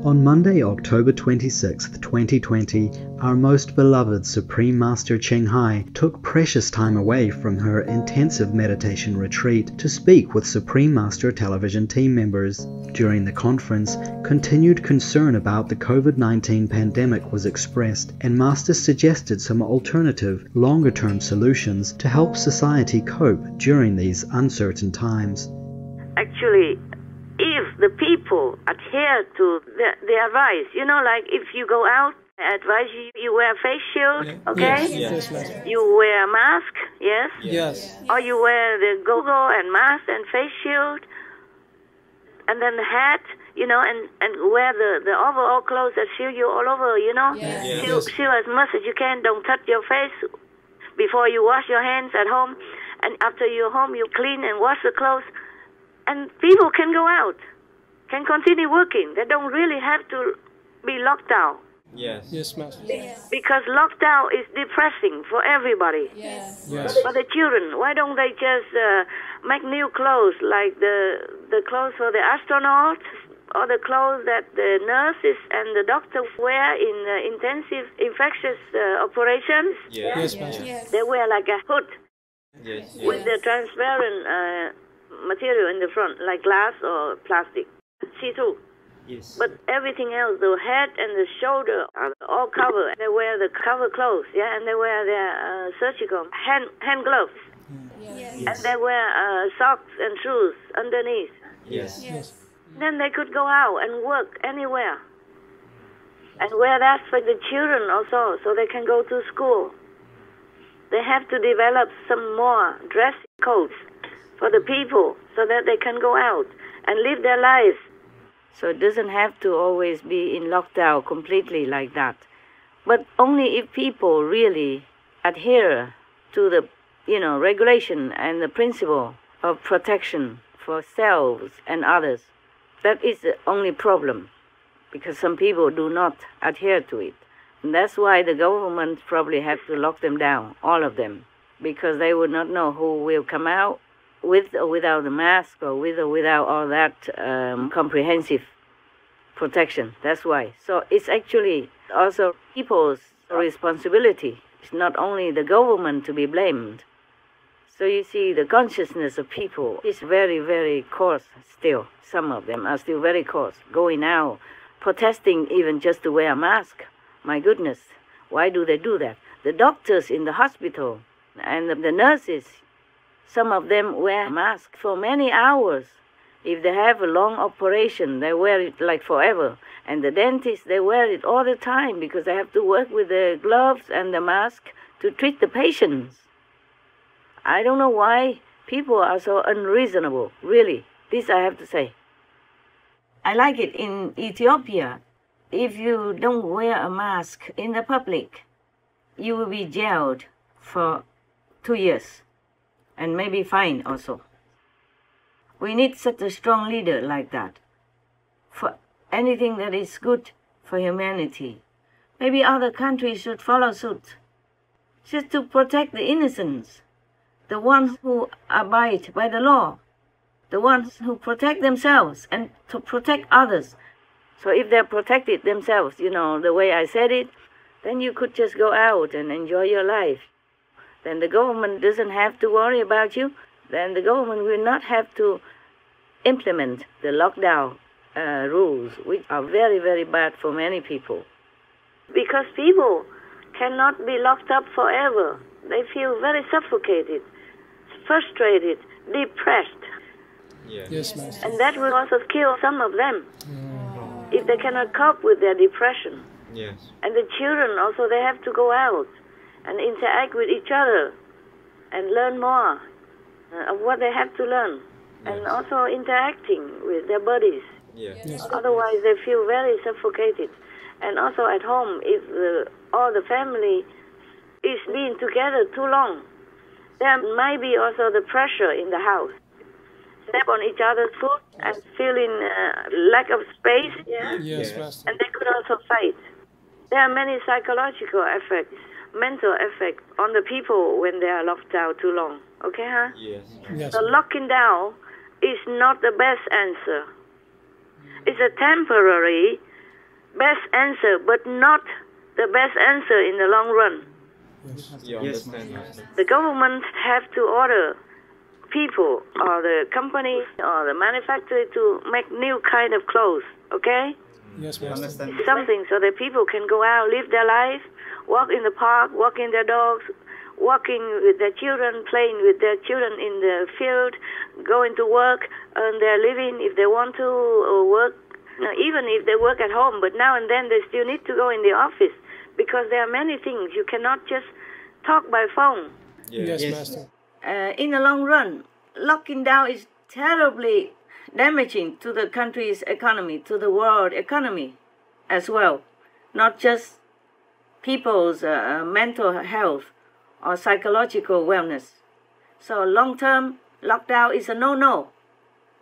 On Monday, October 26, 2020, our most beloved Supreme Master Ching Hai took precious time away from her intensive meditation retreat to speak with Supreme Master television team members. During the conference, continued concern about the COVID-19 pandemic was expressed, and Master suggested some alternative, longer-term solutions to help society cope during these uncertain times. Actually, if the people adhere to the advice, like if you go out, I advise you wear face shield, okay? Yes. You wear mask, yes? Yes. Or you wear the goggle and mask and face shield, and then the hat, and wear the overall clothes that shield you all over, Yes. Shield as much as you can. Don't touch your face before you wash your hands at home, and after you're home, you clean and wash the clothes. And people can go out, can continue working. They don't really have to be locked down. Yes, Master. Yes. Because lockdown is depressing for everybody. Yes. For the children, why don't they just make new clothes, like the clothes for the astronauts, or the clothes that the nurses and the doctors wear in intensive infectious operations? Yes, Master. Yes. They wear like a hood with the Yes. transparent material in the front, like glass or plastic, see-through. Yes. But everything else, the head and the shoulder are all covered. They wear the cover clothes, and they wear their surgical hand gloves, Yes. and they wear socks and shoes underneath. Yes. Yes. Then they could go out and work anywhere, and wear that for the children also, so they can go to school. They have to develop some more dress codes for the people so that they can go out and live their lives. So it doesn't have to always be in lockdown completely like that. But only if people really adhere to the, regulation and the principle of protection for selves and others. That is the only problem, because some people do not adhere to it. And that's why the government probably have to lock them down, all of them, because they would not know who will come out with or without the mask, or with or without all that comprehensive protection. That's why. So it's actually also people's responsibility. It's not only the government to be blamed. So you see, the consciousness of people is very, very coarse still. Some of them are still very coarse. Going out, protesting even just to wear a mask. My goodness, why do they do that? The doctors in the hospital and the nurses, some of them wear masks for many hours. If they have a long operation, they wear it like forever. And the dentists, they wear it all the time because they have to work with the gloves and the mask to treat the patients. I don't know why people are so unreasonable, really. This I have to say. I like it in Ethiopia. If you don't wear a mask in the public, you will be jailed for 2 years. And maybe fine also. We need such a strong leader like that for anything that is good for humanity. Maybe other countries should follow suit, just to protect the innocents, the ones who abide by the law, the ones who protect themselves and to protect others. So if they're protected themselves, the way I said it, then you could just go out and enjoy your life. Then the government doesn't have to worry about you. Then the government will not have to implement the lockdown rules, which are very, very bad for many people. Because people cannot be locked up forever. They feel very suffocated, frustrated, depressed. Yes, Master. And that will also kill some of them if they cannot cope with their depression. Yes. And the children also, they have to go out and interact with each other and learn more of what they have to learn, and also interacting with their bodies. Yes. Otherwise, they feel very suffocated. And also at home, if all the family is being together too long, there might be also the pressure in the house. Step on each other's foot and feeling lack of space. Yes, Master. And they could also fight. There are many psychological effects, mental effects on the people when they are locked down too long. Okay, huh? Yes. So locking down is not the best answer. It's a temporary best answer, but not the best answer in the long run. Yes. The government have to order people or the company or the manufacturer to make new kind of clothes, okay? Yes, Master. Something so that people can go out, live their life, walk in the park, walking their dogs, walking with their children, playing with their children in the field, going to work, earn their living if they want to, or work, even if they work at home, but now and then they still need to go in the office because there are many things. You cannot just talk by phone. Yes, Master. In the long run, locking down is terribly damaging to the country's economy, to the world economy as well, not just people's mental health or psychological wellness. So long-term lockdown is a no-no.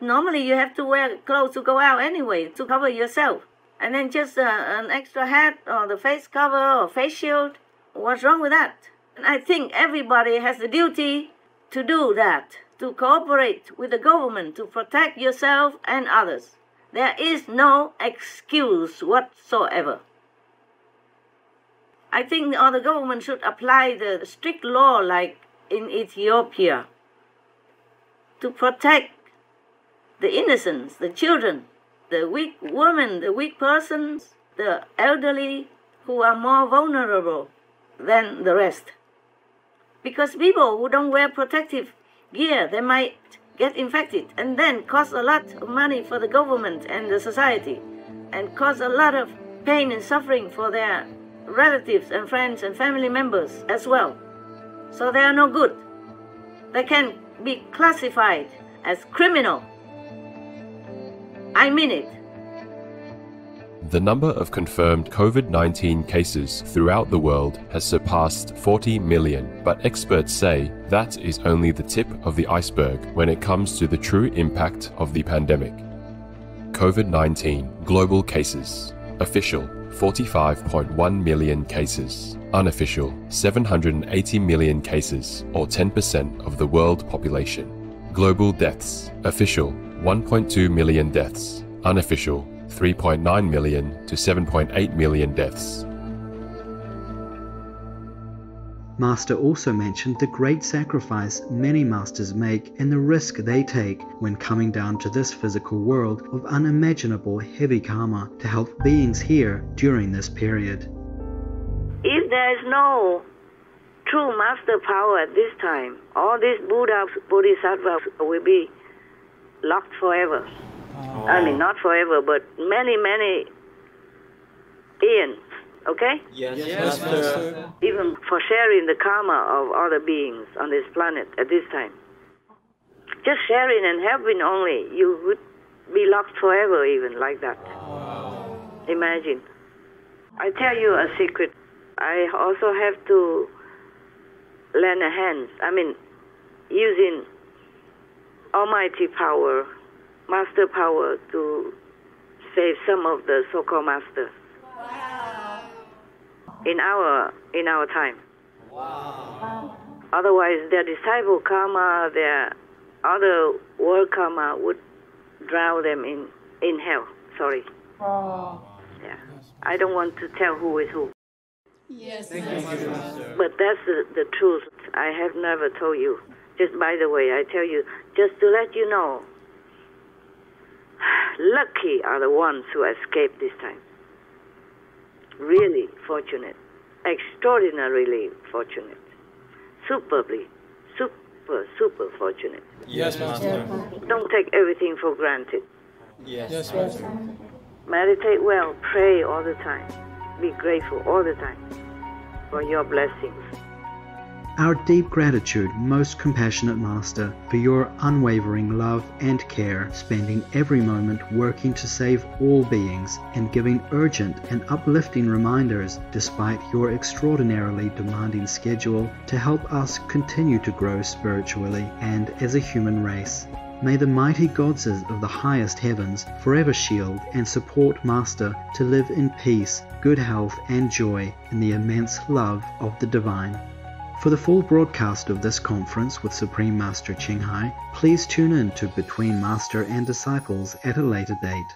Normally you have to wear clothes to go out anyway, to cover yourself. And then just an extra hat or the face cover or face shield. What's wrong with that? And I think everybody has the duty to do that, to cooperate with the government to protect yourself and others. There is no excuse whatsoever. I think the government should apply the strict law like in Ethiopia to protect the innocents, the children, the weak women, the weak persons, the elderly who are more vulnerable than the rest. Because people who don't wear protective gear, they might get infected and then cost a lot of money for the government and the society and cause a lot of pain and suffering for their relatives and friends and family members as well. So they are no good. They can be classified as criminal. I mean it. The number of confirmed COVID-19 cases throughout the world has surpassed 40 million, but experts say that is only the tip of the iceberg when it comes to the true impact of the pandemic. COVID-19 global cases. Official 45.1 million cases. Unofficial 780 million cases, or 10% of the world population. Global deaths. Official 1.2 million deaths. Unofficial 3.9 million to 7.8 million deaths. Master also mentioned the great sacrifice many masters make and the risk they take when coming down to this physical world of unimaginable heavy karma to help beings here during this period. If there is no true master power at this time, all these Buddhas, Bodhisattvas will be locked forever. I mean, not forever, but many, many eons. Okay? Yes, Master. Even for sharing the karma of other beings on this planet at this time. Just sharing and helping only, you would be locked forever even like that. Imagine. I tell you a secret. I also have to lend a hand. I mean, using almighty power, master power to save some of the so-called masters. In our time. Otherwise, their disciple karma, their other world karma would drown them in hell. Sorry. Yeah. I don't want to tell who is who. Yes. But that's the truth. I have never told you. Just by the way, I tell you, just to let you know, lucky are the ones who escaped this time. Really fortunate. Extraordinarily fortunate. Superbly. Super fortunate. Yes, Master. Don't take everything for granted. Yes, Master. Meditate well. Pray all the time. Be grateful all the time for your blessings. Our deep gratitude, most compassionate Master, for your unwavering love and care, spending every moment working to save all beings and giving urgent and uplifting reminders despite your extraordinarily demanding schedule to help us continue to grow spiritually and as a human race. May the mighty goddesses of the highest heavens forever shield and support Master to live in peace, good health and joy in the immense love of the Divine. For the full broadcast of this conference with Supreme Master Ching Hai, please tune in to Between Master and Disciples at a later date.